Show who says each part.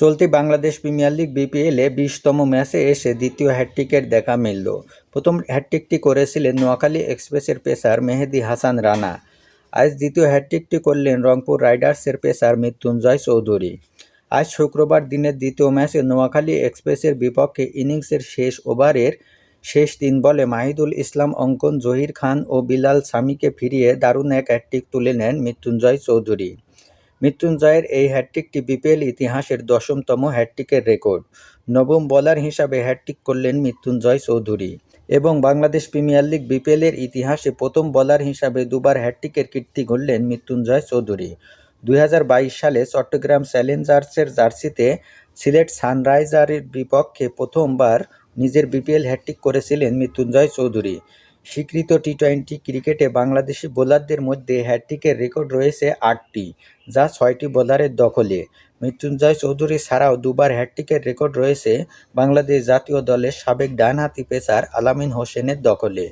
Speaker 1: চলতি Bangladesh premier league বিপিএলে 20তম ম্যাচে এসে দ্বিতীয় হ্যাটট্রিকের দেখা মিলল। প্রথম হ্যাটট্রিকটি করেছিলেন নোয়াখালী এক্সপ্রেসের পেসার মেহেদী হাসান রানা। আজ দ্বিতীয় হ্যাটট্রিকটি করলেন রংপুর রাইডার্সের পেসার মৃত্যুঞ্জয় চৌধুরী। আজ শুক্রবার দিনের দ্বিতীয় ম্যাচে নোয়াখালী এক্সপ্রেসের বিপক্ষে ইনিংসের শেষ ওভারের শেষ 3 বলে মাহিদুল ইসলাম অঙ্কন, জহির খান ও বিলাল সামিকে ফিরিয়ে দারুণ এক হ্যাটট্রিক তুলে নেন মৃত্যুঞ্জয় চৌধুরী। মৃত্যুঞ্জয়ের এই হ্যাটট্রিকটি বিপিএল ইতিহাসের 10তম হ্যাটট্রিকের রেকর্ড। নবম বোলার হিসাবে হ্যাটট্রিক করলেন মৃত্যুঞ্জয় চৌধুরী এবং বাংলাদেশ প্রিমিয়ার লিগ বিপিএলের ইতিহাসে প্রথম বোলার হিসাবে দুবার হ্যাটট্রিকের কীর্তি গড়লেন মৃত্যুঞ্জয় চৌধুরী। 2022 সালে চট্টগ্রাম চ্যালেঞ্জার্সের জার্সিতে সিলেট সানরাইজার্সের বিপক্ষে প্রথমবার নিজের বিপিএল হ্যাটট্রিক করেছিলেন মৃত্যুঞ্জয় চৌধুরী। স্বীকৃত টি-20 ক্রিকেটে বাংলাদেশি বোলারদের মধ্যে হ্যাটট্রিকের রেকর্ড রয়েছে 8টি, যা 6টি বোলারের দখলে। মৃত্যুঞ্জয় চৌধুরী ছাড়াও দুবার হ্যাটট্রিকের রেকর্ড রয়েছে বাংলাদেশ জাতীয় দলের সাবেক ডানহাতি পেসার আলামিন হোসেনের দখলে।